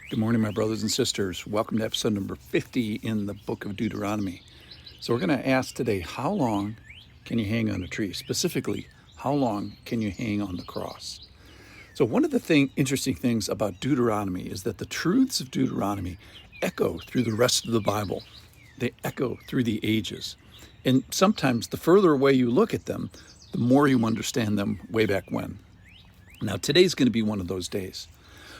Good morning, my brothers and sisters. Welcome to episode number 50 in the book of Deuteronomy. So we're going to ask today, how long can you hang on a tree? Specifically, how long can you hang on the cross? So one of the interesting things about Deuteronomy is that the truths of Deuteronomy echo through the rest of the Bible. They echo through the ages. And sometimes the further away you look at them, the more you understand them way back when. Now, today's going to be one of those days.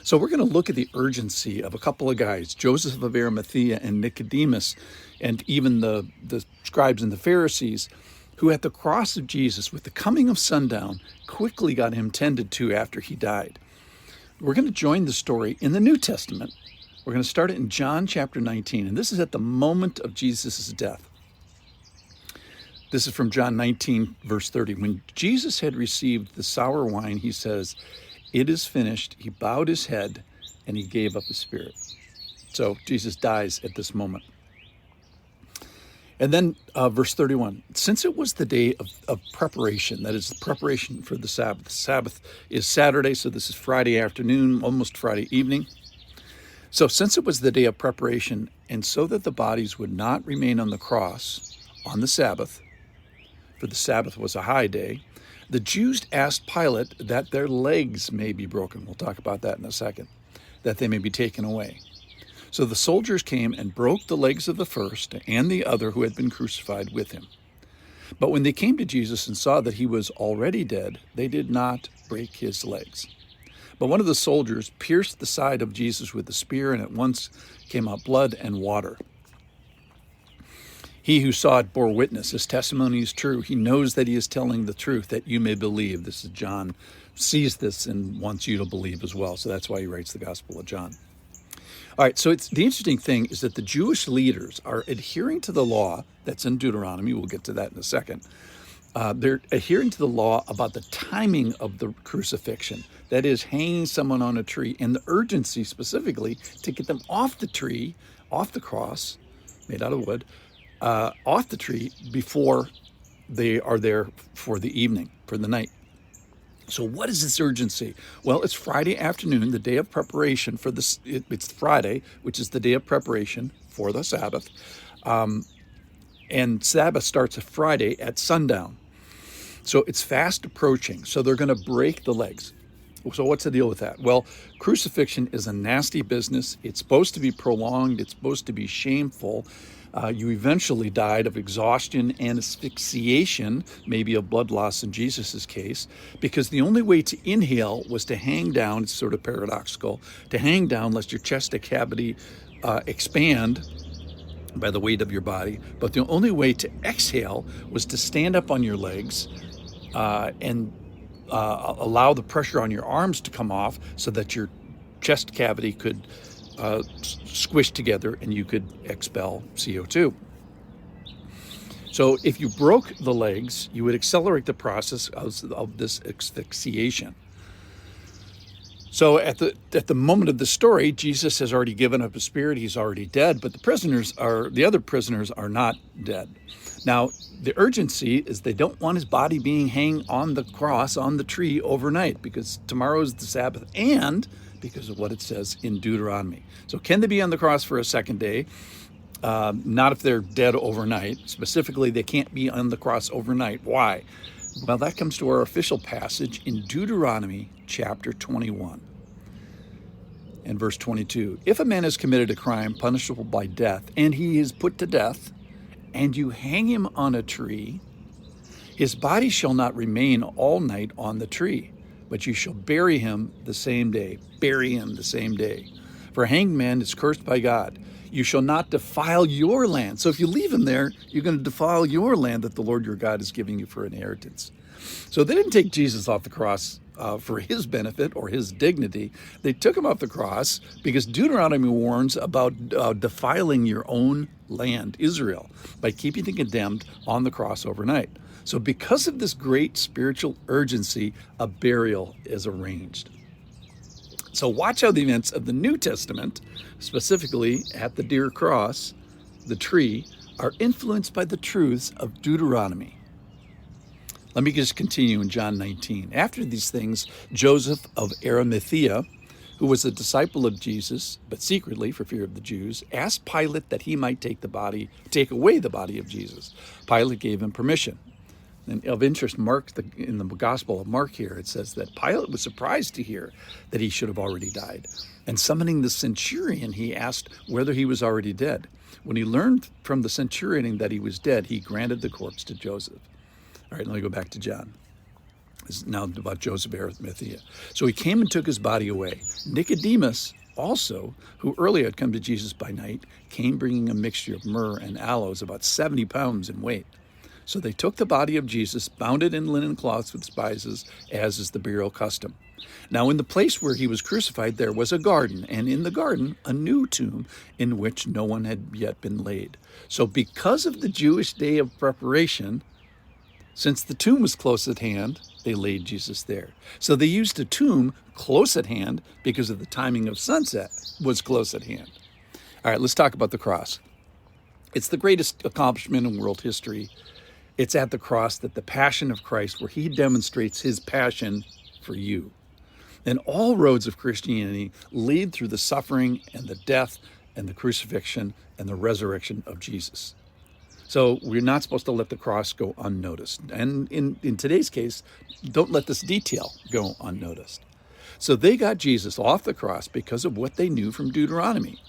So we're going to look at the urgency of a couple of guys, Joseph of Arimathea and Nicodemus, and even the scribes and the Pharisees, who at the cross of Jesus, with the coming of sundown, quickly got him tended to after he died. We're going to join the story in the New Testament. We're going to start it in John chapter 19, and this is at the moment of Jesus' death. This is from John 19, verse 30. When Jesus had received the sour wine, he says, "It is finished." He bowed his head and he gave up his spirit. So Jesus dies at this moment. And then verse 31, since it was the day of preparation, that is the preparation for the Sabbath. The Sabbath is Saturday, so this is Friday afternoon, almost Friday evening. So since it was the day of preparation, and so that the bodies would not remain on the cross on the Sabbath, for the Sabbath was a high day, the Jews asked Pilate that their legs may be broken. We'll talk about that in a second, that they may be taken away. So the soldiers came and broke the legs of the first and the other who had been crucified with him. But when they came to Jesus and saw that he was already dead, they did not break his legs. But one of the soldiers pierced the side of Jesus with a spear, and at once came out blood and water. He who saw it bore witness. His testimony is true. He knows that he is telling the truth, that you may believe. This is John, sees this and wants you to believe as well. So that's why he writes the Gospel of John. All right, so the interesting thing is that the Jewish leaders are adhering to the law that's in Deuteronomy. We'll get to that in a second. They're adhering to the law about the timing of the crucifixion. That is, hanging someone on a tree, and the urgency specifically to get them off the tree, off the cross, made out of wood, off the tree before they are there for the evening, for the night. So what is this urgency? Well, it's Friday afternoon, the day of preparation for this. It's Friday, which is the day of preparation for the Sabbath. And Sabbath starts at Friday at sundown. So it's fast approaching. So they're going to break the legs. So what's the deal with that? Well, crucifixion is a nasty business. It's supposed to be prolonged. It's supposed to be shameful. You eventually died of exhaustion and asphyxiation, maybe of blood loss in Jesus' case, because the only way to inhale was to hang down. It's sort of paradoxical, to hang down lest your chest cavity expand by the weight of your body. But the only way to exhale was to stand up on your legs and allow the pressure on your arms to come off so that your chest cavity could squish together and you could expel CO2. So if you broke the legs, you would accelerate the process of this asphyxiation. So at the moment of the story, Jesus has already given up his spirit. He's already dead, but the other prisoners are not dead. Now, the urgency is they don't want his body being hanging on the cross, on the tree overnight, because tomorrow is the Sabbath and because of what it says in Deuteronomy. So can they be on the cross for a second day? Not if they're dead overnight. Specifically, they can't be on the cross overnight. Why? Well, that comes to our official passage in Deuteronomy chapter 21 and verse 22. If a man has committed a crime punishable by death, and he is put to death, and you hang him on a tree, his body shall not remain all night on the tree, but you shall bury him the same day. Bury him the same day. For a hanged man is cursed by God. You shall not defile your land. So if you leave him there, you're going to defile your land that the Lord your God is giving you for inheritance. So they didn't take Jesus off the cross for his benefit or his dignity. They took him off the cross because Deuteronomy warns about defiling your own land, Israel, by keeping the condemned on the cross overnight. So because of this great spiritual urgency, a burial is arranged. So watch how the events of the New Testament, specifically at the dear cross, the tree, are influenced by the truths of Deuteronomy. Let me just continue in John 19. After these things, Joseph of Arimathea, who was a disciple of Jesus, but secretly for fear of the Jews, asked Pilate that he might take away the body of Jesus. Pilate gave him permission. And of interest, in the Gospel of Mark here, it says that Pilate was surprised to hear that he should have already died. And summoning the centurion, he asked whether he was already dead. When he learned from the centurion that he was dead, he granted the corpse to Joseph. All right, let me go back to John. This is now about Joseph of Arimathea. So he came and took his body away. Nicodemus also, who earlier had come to Jesus by night, came bringing a mixture of myrrh and aloes, about 70 pounds in weight. So they took the body of Jesus, bound it in linen cloths with spices, as is the burial custom. Now in the place where he was crucified there was a garden, and in the garden a new tomb in which no one had yet been laid. So because of the Jewish day of preparation, since the tomb was close at hand, they laid Jesus there. So they used a tomb close at hand because of the timing of sunset was close at hand. All right, let's talk about the cross. It's the greatest accomplishment in world history. It's at the cross that the passion of Christ, where he demonstrates his passion for you. And all roads of Christianity lead through the suffering and the death and the crucifixion and the resurrection of Jesus. So we're not supposed to let the cross go unnoticed. And in today's case, don't let this detail go unnoticed. So they got Jesus off the cross because of what they knew from Deuteronomy.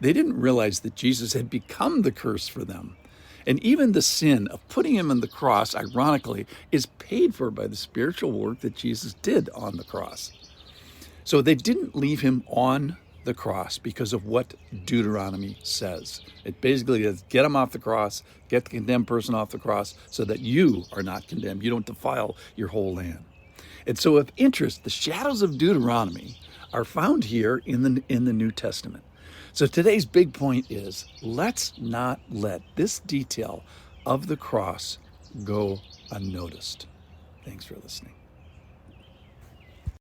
They didn't realize that Jesus had become the curse for them. And even the sin of putting him on the cross, ironically, is paid for by the spiritual work that Jesus did on the cross. So they didn't leave him on the cross because of what Deuteronomy says. It basically is get him off the cross, get the condemned person off the cross so that you are not condemned. You don't defile your whole land. And so of interest, the shadows of Deuteronomy are found here in the New Testament. So today's big point is, let's not let this detail of the cross go unnoticed. Thanks for listening.